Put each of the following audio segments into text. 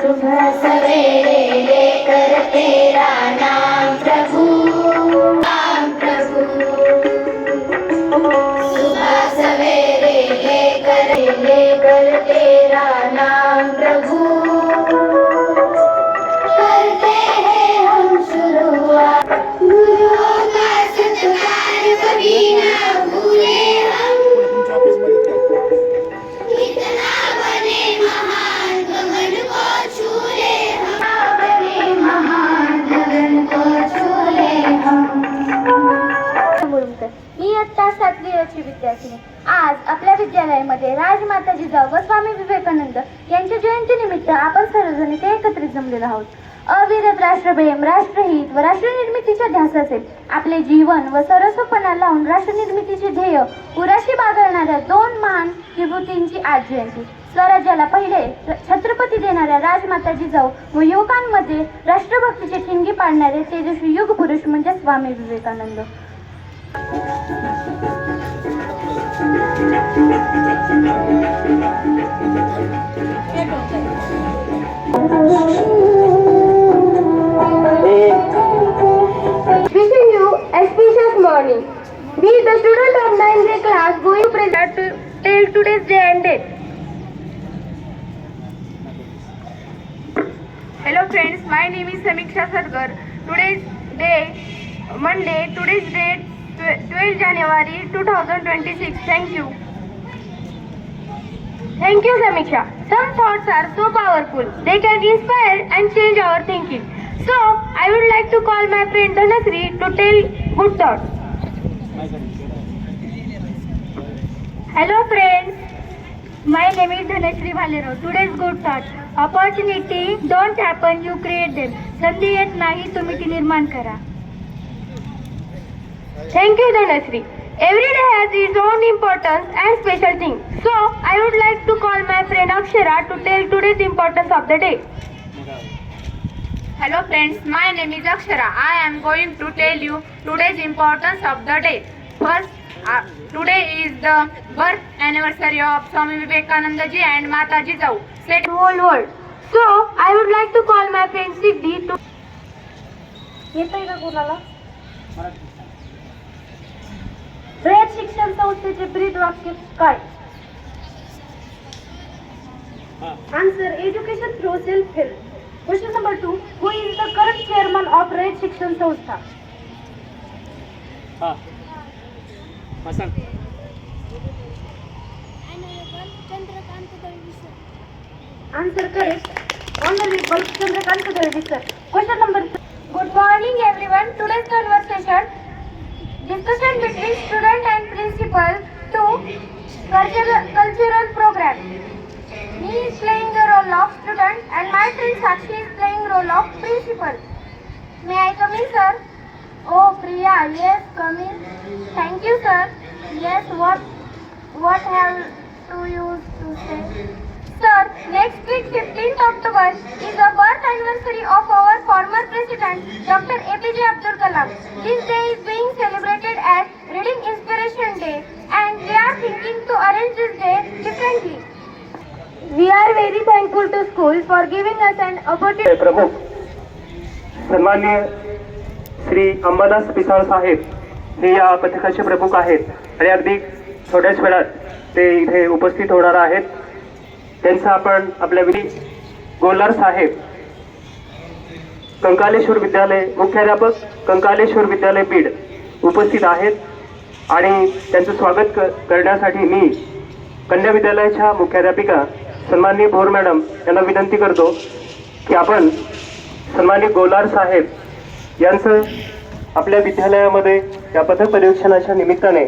सुबह सवेरे लेकर तेरा नाम प्रभु, नाम प्रभु। सुबह सवेरे लेकर तेरा नाम प्रभु, करते हैं हम शुरुआत। गुरुओं का सत्कार कभी न भूले हम, इतना बने महान गगन को छू ले हम, बने महान गगन को छू ले हम। मी इयत्ता 7वी विद्यार्थिनी आज आपल्या विद्यालयामध्ये राजमाता जिजाऊ व स्वामी विवेकानंद यांच्या जयंतीनिमित्त आपण सर्वजण इथे एकत्रित जमलेलो आहोत. अविरत राष्ट्रप्रेम, राष्ट्रहित व राष्ट्रनिर्मितीच्या ध्यासाचे आपले जीवन व सर्वस्वपणा लावून राष्ट्रनिर्मितीचे ध्येय उराशी बाळगणाऱ्या 2 महान विभूतींची आज जयंती. स्वराज्याला पहिले छत्रपती देणाऱ्या राजमाता जिजाऊ व युवकांमध्ये राष्ट्रभक्तीचे ठिणगी पाडणारे तेजस्वी युग पुरुष म्हणजे Swami Vivekananda. Wishing you auspicious morning. We, the student of 9th class, going to present to tell today's day and date. Hello friends, my name is Samiksha Sarkar. Today's day, Monday, today's date 12 January 2026. Thank you. Thank you, Samiksha. Some thoughts are so powerful. They can inspire and change our thinking. So, I would like to call my friend Dhanasri to tell good thoughts. Hello friends. My name is Dhanasri Bhalero. Today's good thought. Opportunity don't happen, you create them. संधी येत नाही, तुम्ही ती निर्माण करा. Thank you, Dhanasri. Every day has its own importance and special thing. So, I would like to call my friend Akshara to tell today's importance of the day. Hello friends, my name is Akshara. I am going to tell you today's importance of the day. First, today is the birth anniversary of Swami Vivekananda ji and Mata Jijau. Set whole world. So, I would like to call my friend Siddhi to. येतोय का कोणाला? रयत शिक्षण संस्थेचे ब्रीद वाक्य काय? Answer: education through self-help. Question number 2. Who is the current chairman of Rayat Shikshan Sanstha? Answer correct. Honorable Chandrakant Dalvi sir. Question number 3. Good morning everyone. Today's conversation discussion between student and principal to cultural program. Me is playing the role of student and my friend Sakshi is playing role of principal. May I come in, sir? Oh, Priya, yes, come in. Thank you, sir. Yes, what have you to say? Sir, next week 15th October is the birth anniversary of our former president Dr. APJ Abdul Kalam. This day is being celebrated as Reading Inspiration Day and we are thinking to arrange this day differently. We are very thankful to school for giving us an opportunity. प्रमुख सन्माननीय श्री अंबादास पिसाळ साहेब हे या पथकाचे प्रमुख आहेत आणि अगदी थोड्याच वेळात ते इथे उपस्थित होणार आहेत. त्यांचा आपण आपल्या गोलार साहेब कंकालेश्वर विद्यालय मुख्याध्यापक कंकालेश्वर विद्यालय बीड उपस्थित आहेत आणि त्यांचं स्वागत करण्यासाठी मी कन्या विद्यालयाच्या मुख्याध्यापिका सन्माननीय भोर मॅडम यांना विनंती करतो की आपण सन्माननीय गोलार साहेब यांचं आपल्या विद्यालयामध्ये या पथक पर्यवेक्षणाच्या निमित्ताने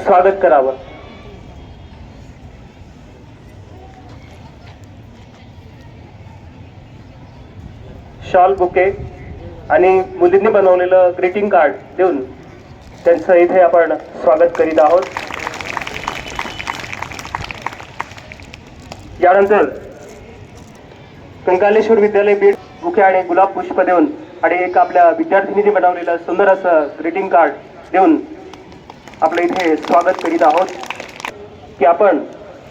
स्वागत करावं. शॉल बुके आणि मुलींनी बनवलेलं ग्रीटिंग कार्ड देऊन त्यांचं इथे आपण स्वागत करीत आहोत. यानंतर कंकालेश्वर विद्यालय बीड बुके आणि गुलाब पुष्प देऊन आणि एक आपल्या विद्यार्थिनीने बनवलेलं सुंदर असं ग्रीटिंग कार्ड देऊन आपलं इथे स्वागत करीत आहोत की आपण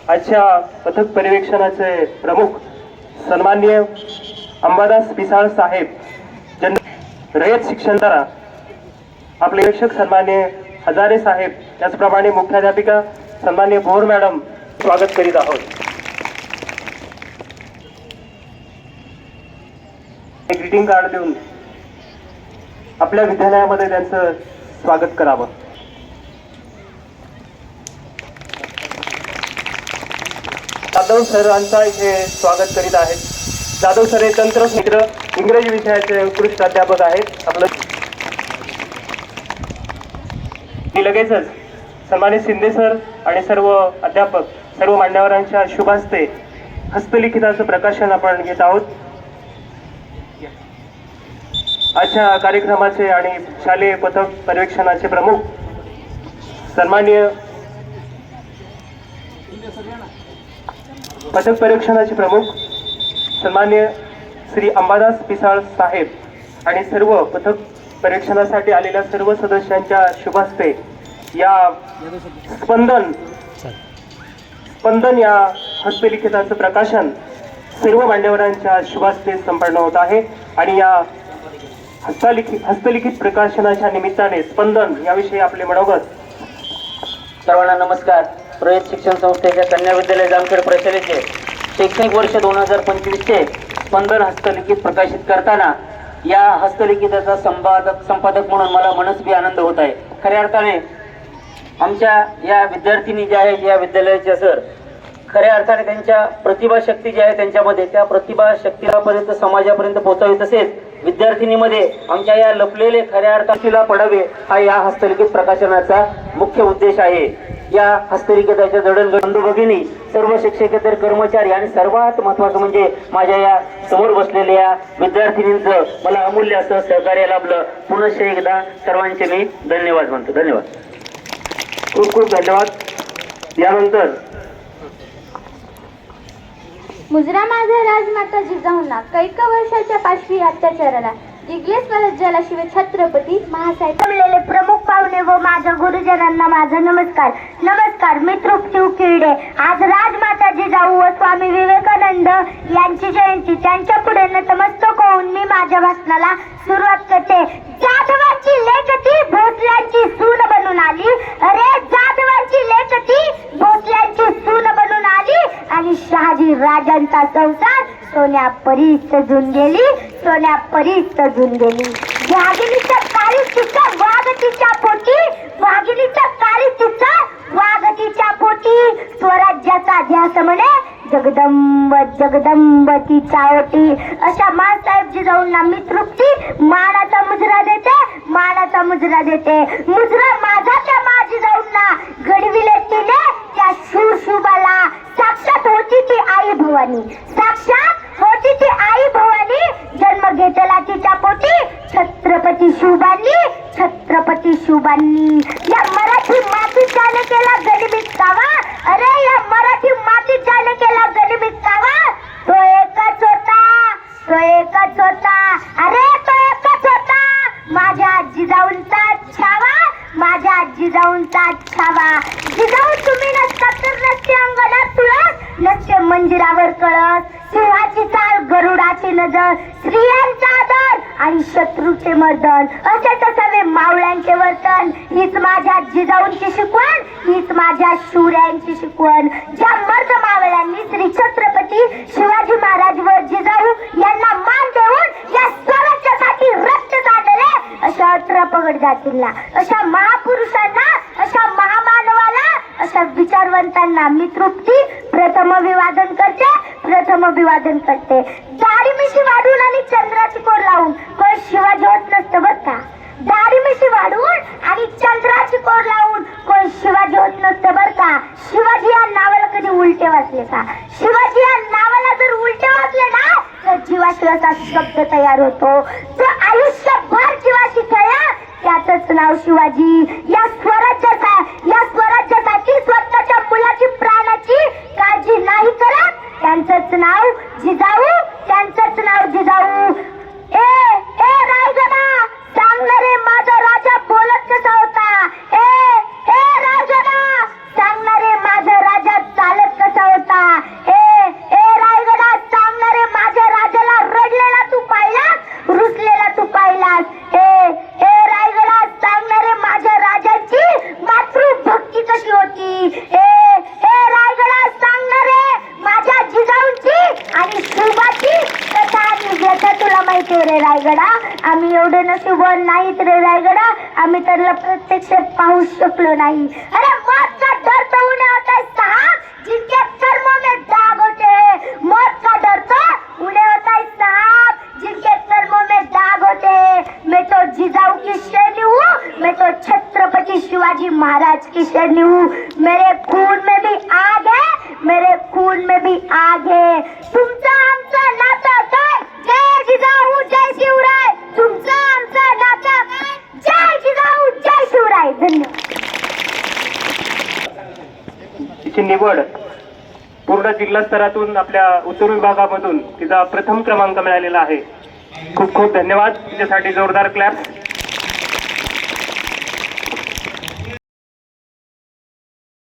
आजच्या पथक पर्यवेक्षणाचे प्रमुख सन्माननीय अंबादास पिसाळ साहेब रयत शिक्षणदारा, आपले शिक्षक सन्माननीय हजारे साहेब, त्याचप्रमाणे मुख्याध्यापिका सन्माननीय भोर मॅडम स्वागत करीत आहोत. ग्रीटिंग कार्ड देऊन आपल्या विद्यालयामध्ये त्यांचं स्वागत करावं. जाधव सरांचा इथे स्वागत करीत आहेत. जाधव सर हे तंत्रशास्त्र इंग्रजी विषयाचे उत्कृष्ट अध्यापक आहेत. आपलं लगेचच सन्मानित शिंदे सर आणि सर्व अध्यापक, सर्व मान्यवरांच्या शुभ हस्ते हस्तलिखिताचं प्रकाशन आपण घेत आहोत. आजच्या कार्यक्रमाचे आणि शालेय पथक पर्यवेक्षणाचे प्रमुख सन्माननीय पथक पर्यवेक्षणाचे प्रमुख सन्माननीय श्री अंबादास पिसाळ साहेब आणि सर्व पथक पर्यवेक्षणासाठी आलेल्या सर्व सदस्यांच्या शुभ हस्ते या स्पंदन या हस्तलिखिताचं प्रकाशन सर्व मान्यवरांच्या शुभ हस्ते संपन्न होत आहे. आणि या हस्तलिखित प्रकाशनाच्या निमित्ताने स्पंदन याविषयी आपले मनोगत. सर्वांना नमस्कार. रयत शिक्षण संस्थेच्या कन्या विद्यालय जामखेड प्रशालेचे शैक्षणिक वर्ष 2025चे स्पंदन हस्तलिखित प्रकाशित करताना या हस्तलिखिताचा संपादक म्हणून मला मनस्वी आनंद होत आहे. खऱ्या अर्थाने आमच्या या विद्यार्थिनी ज्या आहेत, या विद्यालयाच्या सर खऱ्या अर्थाने त्यांच्या प्रतिभाशक्ती जी आहे त्यांच्यामध्ये, त्या प्रतिभाशक्तीपर्यंत समाजापर्यंत पोहोचावी, तसेच विद्यार्थिनीमध्ये आमच्या या लपलेले खऱ्या अर्थाला पडावे, हा या हस्तलिखित प्रकाशनाचा मुख्य उद्देश आहे. या हस्तलिखिताच्या बंधू भगिनी, सर्व शिक्षकेतर कर्मचारी आणि सर्वात महत्त्वाचं म्हणजे माझ्या या समोर बसलेल्या विद्यार्थिनींचं मला अमूल्य असं सहकार्य लाभलं. पुनश्च एकदा सर्वांचे मी धन्यवाद म्हणतो. धन्यवाद. खूप खूप धन्यवाद. यानंतर मुजरा माझा राजमाता जिजाऊंना कैक वर्षाच्या पाशवी अत्याचाराला जिंकले स्वराज्याला शिव छत्रपती महासाहेब. जमलेले प्रमुख पाहुणे व माझ्या गुरुजनांना माझा नमस्कार. मी तृप्ती उकिरडे. आज राजमाता जिजाऊ व स्वामी विवेकानंद यांची जयंती, त्यांच्या पुढे नतमस्तक होऊन मी माझ्या भाषणाला सुरुवात करते. जाधवांची लेखती भोसल्यांची सून बनून आली. अरे जाधवांची लेखती भोसल्यांची सून बनून आली आणि शहाजी राजांचा संसार सोन्या परी सजून गेली. वाघिणीच्या काळी तिचा वाघतीच्या पोटी स्वराज्याचा ध्यास म्हणे जगदंब तिचा ओटी. अशा माँसाहेब जिजाऊंना मी तृप्ती मानाचा मुजरा देते. मुजरा माझा त्या मा जिजाऊंना घडविले तिने त्या शूरशुभाला. साक्षात होती ती आई भवानी, जन्म घेतला तिच्या पोटी छत्रपती शिवबांनी. या मराठी मातीत त्याने केला गनिमित कावा. अरे या मराठी मातीत त्याने केला गनिमित कावा. तो एकच होता. अरे तो एकच होता. माझ्या जिजाऊंचा छावा. जिजाऊ तुम्ही नसता तर नसते अंगणात तुळस, नसते मंदिरावर कळस. सिंहाची चाल, गरुडाची नजर, स्त्रियांचा आदर आणि शत्रूचे मर्दन, असेच असावे मावळ्यांचे वर्तन. हीच माझ्या जिजाऊंची शिकवण, हीच माझ्या शूऱ्यांची शिकवण. ज्या मर्द मावळ्यांनी श्री छत्रपती शिवाजी महाराज व जिजाऊ यांना मान देऊन या स्वराज्यासाठी रक्त काढले, अशा 18 पगड जातींना, अशा महापुरुषांना, अशा महामानवाला, अशा विचारवंतांना मी तृप्ती प्रथम अभिवादन करते. दाढी मिशी वाढून आणि चंद्राची कोर लावून कोण शिवाजी होत नसतं बरं का. दाढी मिशी वाढून आणि चंद्राची कोर लावून कोण शिवाजी होत नसतं बरं का. शिवाजी या नावाला कधी उलटे वाचले का? शिवाजी या नावाला जर उलटे वाचले ना तर जीवाशिवाचा शब्द तयार होतो. तो आयुष्यभर जीवाशी तयार, त्याचंच नाव शिवाजी. या स्वराज्यासाठी स्वतःच्या मुलाची प्राणाची काळजी नाही करत, त्यांचंच नाव जिजाऊ. ए रायगडा, सांगणारे माझा राजा बोलत कसा होता. ए रायगडा, सांगणारे माझा राजा चालत कसा होता. ए रायगडा, सांगणारे थँक्यू रे रायगडा. आम्ही एवढे नशीबवान नाहीत रे रायगडा, आम्ही त्यांना प्रत्यक्ष पाहू शकलो नाही. अरे मौत का डर तो उन्हें होता है साहब जिनके कर्मों में दाग होते हैं. मौत का डर तो उन्हें होता है साहब जिनके कर्मों में दाग होते हैं. मैं तो जिजाऊ की शेरनी हूँ, मैं तो छत्रपति शिवाजी महाराज की शेरनी हूँ. मेरे खून में भी आग है, मेरे खून में भी आग है. तुमचा आमचा नाता काय? जय जिजाऊ जय शिवराय. तुमचा आमचा नाता काय? जय जिजाऊ जय शिवराय. धन्यवाद. तिची निवड पूर्ण जिल्हा स्तरातून आपल्या उत्तर विभागामधून तिचा प्रथम क्रमांक मिळालेला आहे. खूप खूप धन्यवाद. तिच्यासाठी जोरदार क्लॅप्स.